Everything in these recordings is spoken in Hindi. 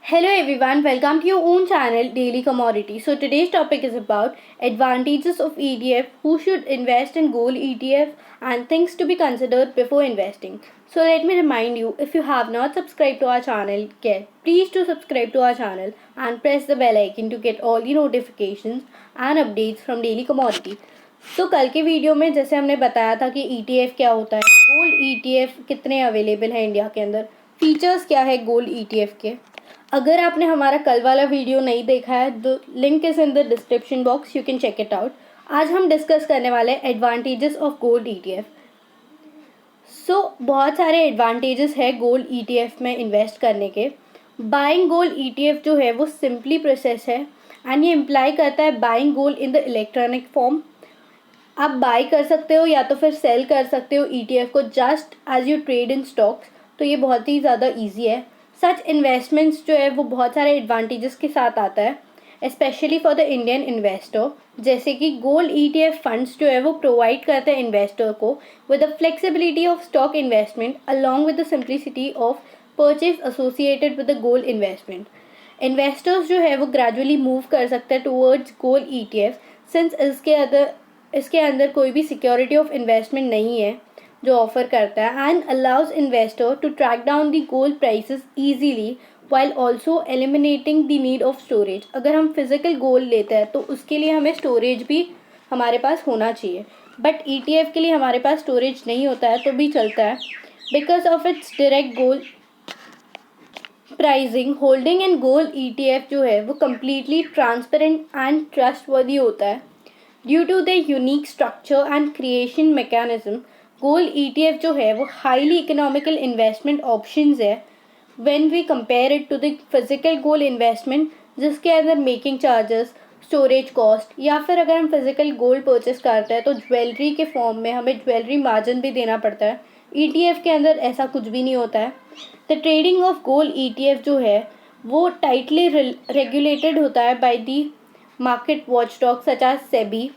Hello everyone, welcome to your own channel Daily Commodity. So today's topic is about advantages of ETF, who should invest in gold ETF and things to be considered before investing. So let me remind you, if you have not subscribed to our channel yet, please do subscribe to our channel and press the bell icon to get all the notifications and updates from Daily Commodity. तो कल के वीडियो में जैसे हमने बताया था कि ETF क्या होता है, गोल्ड ETF कितने अवेलेबल हैं इंडिया के अंदर, फीचर्स क्या है गोल्ड ETF के। अगर आपने हमारा कल वाला वीडियो नहीं देखा है the link is in the description box, you can check it out. आज हम डिस्कस करने वाले हैं एडवांटेजेस ऑफ गोल्ड ETF। बहुत सारे एडवांटेजेस है गोल्ड ETF में इन्वेस्ट करने के। बाइंग गोल्ड ETF जो है वो सिंपली प्रोसेस है एंड ये इम्प्लाई करता है buying gold in the electronic form. आप बाई कर सकते हो या तो फिर सेल कर सकते हो ETF को just as you trade in stocks, तो ये बहुत ही ज़्यादा ईजी है। सच इन्वेस्टमेंट्स जो है वो बहुत सारे एडवांटेजेस के साथ आता है, specially for the Indian investor. जैसे कि गोल्ड ETF फंड्स जो है वो प्रोवाइड करते हैं इन्वेस्टर को with the flexibility of stock investment along with the simplicity of purchase associated with the gold investment. Investors जो है वो ग्रेजुअली मूव कर सकते हैं टूवर्ड्स गोल्ड ETF सिंस इसके अंदर कोई भी सिक्योरिटी ऑफ इन्वेस्टमेंट नहीं है जो ऑफर करता है and allows investor to track down the gold prices easily while also eliminating the need of storage. अगर हम फिजिकल गोल्ड लेते हैं तो उसके लिए हमें स्टोरेज भी हमारे पास होना चाहिए, बट ETF के लिए हमारे पास स्टोरेज नहीं होता है तो भी चलता है because of its direct gold pricing. Holding in gold ETF जो है वो कम्प्लीटली ट्रांसपेरेंट एंड ट्रस्टवर्दी होता है due to the unique structure and creation mechanism. Gold ETF जो है वो हाईली इकोनॉमिकल इन्वेस्टमेंट ऑप्शंस है when we compare it to the physical gold investment, जिसके अंदर मेकिंग चार्जेस, स्टोरेज कॉस्ट या फिर अगर हम फिजिकल गोल्ड परचेस करते हैं तो ज्वेलरी के फॉर्म में हमें ज्वेलरी मार्जिन भी देना पड़ता है। ETF के अंदर ऐसा कुछ भी नहीं होता है। The trading of gold ETF जो है वो टाइटली रेगुलेटेड होता है by the market watchdog such as SEBI,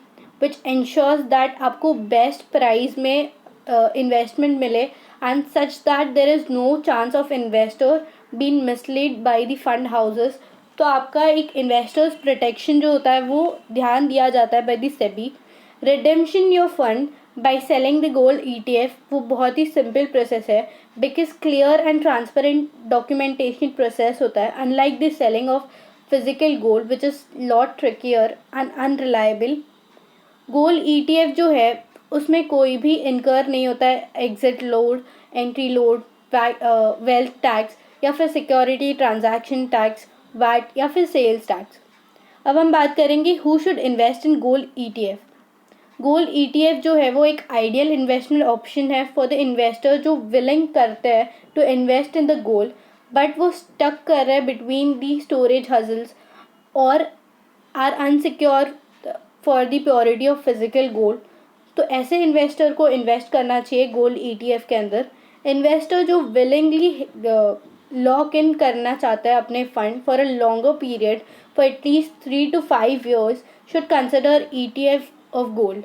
which ensures that आपको बेस्ट प्राइस में इन्वेस्टमेंट मिले and such that there is no chance of investor been misled by the fund houses. तो आपका एक इन्वेस्टर्स प्रोटेक्शन जो होता है वो ध्यान दिया जाता है by the SEBI. Redemption your fund by selling the gold ETF वो बहुत ही सिंपल प्रोसेस है because clear and transparent documentation process होता है, unlike the selling of physical gold which is lot trickier and unreliable. Gold ETF जो है उसमें कोई भी इनकर नहीं होता है exit load, entry load, wealth tax या फिर सिक्योरिटी ट्रांजैक्शन टैक्स, वैट या फिर सेल्स टैक्स। अब हम बात करेंगे who should invest in gold ETF। Gold ETF जो है वो एक आइडियल इन्वेस्टमेंट ऑप्शन है फॉर द इन्वेस्टर जो विलिंग करते हैं to invest in the gold but वो स्टक कर रहे हैं बिटवीन दी स्टोरेज हजल्स और are unsecure for the purity of physical gold. तो ऐसे इन्वेस्टर को इन्वेस्ट करना चाहिए गोल्ड ETF के अंदर। इन्वेस्टर जो विलिंगली लॉक इन करना चाहता है अपने fund for a longer period for at least 3 to 5 years should consider ETF of gold.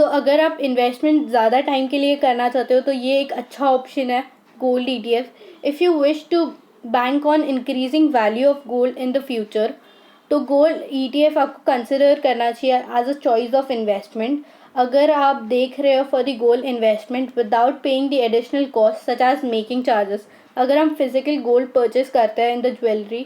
अगर आप इन्वेस्टमेंट ज़्यादा टाइम के लिए करना चाहते हो तो ये एक अच्छा ऑप्शन है gold ETF। If you wish to bank on increasing value of gold in the future तो गोल्ड ETF आपको कंसिडर करना चाहिए as a choice of investment. अगर आप देख रहे हो for the gold investment without paying the additional cost such as making charges. अगर हम फिजिकल गोल्ड परचेस करते हैं इन द ज्वेलरी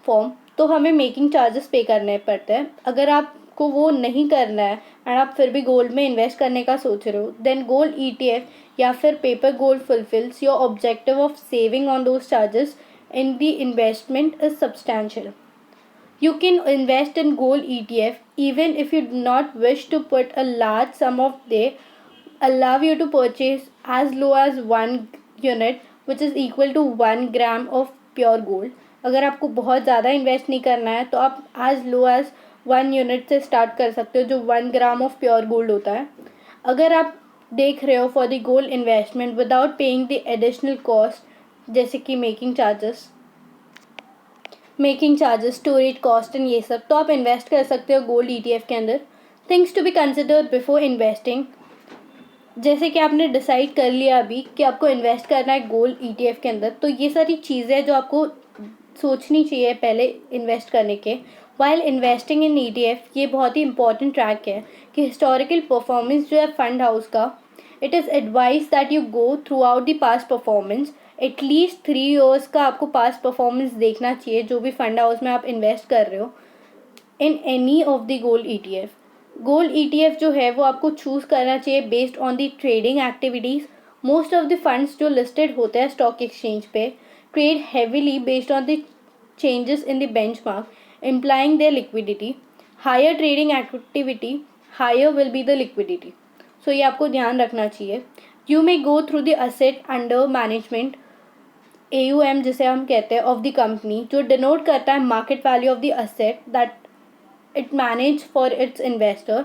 फॉर्म तो हमें मेकिंग चार्जेस पे करने पड़ते हैं। अगर आपको वो नहीं करना है एंड आप फिर भी गोल्ड में इन्वेस्ट करने का सोच रहे हो देन गोल्ड ETF या फिर paper gold fulfils your objective of saving on those charges in the investment is substantial. You can invest in gold ETF even if you do not wish to put a large sum of. They allow you to purchase as low as 1 unit which is equal to 1 gram of pure gold. अगर आपको बहुत ज़्यादा इन्वेस्ट नहीं करना है तो आप as low as 1 unit से स्टार्ट कर सकते हो जो 1 gram ऑफ प्योर गोल्ड होता है। अगर आप देख रहे हो for the gold investment without paying the additional cost जैसे कि making charges, storage cost and ये सब, तो आप इन्वेस्ट कर सकते हो गोल्ड ETF के अंदर। Things to be considered before investing. जैसे कि आपने डिसाइड कर लिया अभी कि आपको इन्वेस्ट करना है गोल्ड ETF के अंदर, तो ये सारी चीज़ें जो आपको सोचनी चाहिए पहले इन्वेस्ट करने के वाइल इन्वेस्टिंग इन ETF। ये बहुत ही इंपॉर्टेंट ट्रैक है कि हिस्टोरिकल परफॉर्मेंस जो है फंड हाउस का, it is advise that you go through out the past performance. At least 3 years का आपको पास्ट परफॉर्मेंस देखना चाहिए जो भी फंड हाउस में आप इन्वेस्ट कर रहे हो in any of the gold ETF। Gold ETF जो है वो आपको चूज़ करना चाहिए based on the trading activities. Most of the funds जो लिस्टेड होते हैं स्टॉक एक्सचेंज पे trade heavily based on the changes in the benchmark, implying their liquidity. Higher trading activity, higher will be the liquidity. So ये आपको ध्यान रखना चाहिए। You may go through the asset under management, AUM जिसे हम कहते हैं of the company, जो denote करता है market value of the asset that it manage for its investor।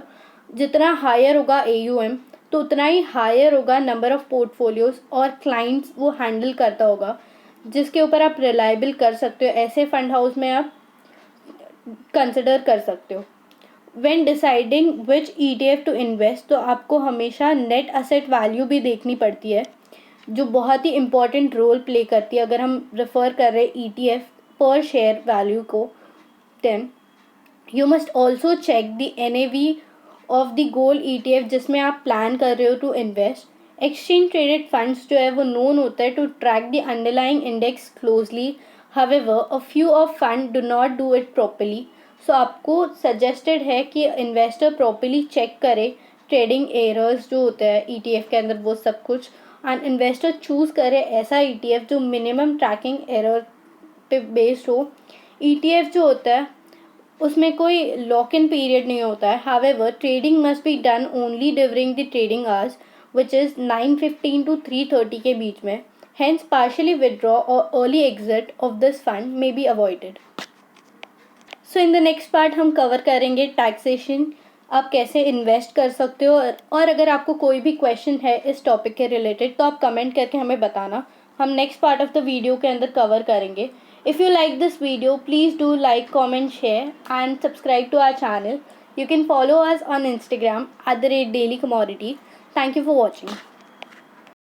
जितना higher होगा AUM तो उतना ही हायर होगा नंबर ऑफ पोर्टफोलियोज और क्लाइंट्स वो हैंडल करता होगा जिसके ऊपर आप रिलायबल कर सकते हो। ऐसे फंड हाउस में आप कंसिडर कर सकते हो। When deciding which ETF to invest, तो आपको हमेशा नेट असेट वैल्यू भी देखनी पड़ती है जो बहुत ही इंपॉर्टेंट रोल प्ले करती है अगर हम रेफ़र कर रहे हैं ETF पर शेयर वैल्यू को। Then you must also check the NAV of the gold ETF जिसमें आप प्लान कर रहे हो to invest. Exchange traded funds जो है वो नोन होता है to track the underlying index closely. However a few of fund do not do it properly. So आपको सजेस्टेड है कि इन्वेस्टर प्रॉपरली चेक करे ट्रेडिंग एरर्स जो होते हैं ETF के अंदर वो सब कुछ, एंड इन्वेस्टर चूज़ करे ऐसा ETF जो मिनिमम ट्रैकिंग एरर पे बेस्ड हो। ETF जो होता है उसमें कोई लॉक इन पीरियड नहीं होता है। However trading must be done only during the trading hours which is 9:15 to 3:30 के बीच में। हेंस पार्शली विदड्रॉ और early exit of this fund may be avoided. So in the next part हम कवर करेंगे टैक्सेशन, आप कैसे इन्वेस्ट कर सकते हो। और अगर आपको कोई भी क्वेश्चन है इस टॉपिक के रिलेटेड तो आप कमेंट करके हमें बताना, हम next part of the video के अंदर कवर करेंगे। If you like this video please do like, comment, share and subscribe to our channel. You can follow us on Instagram @dailycommodity. Thank you for watching.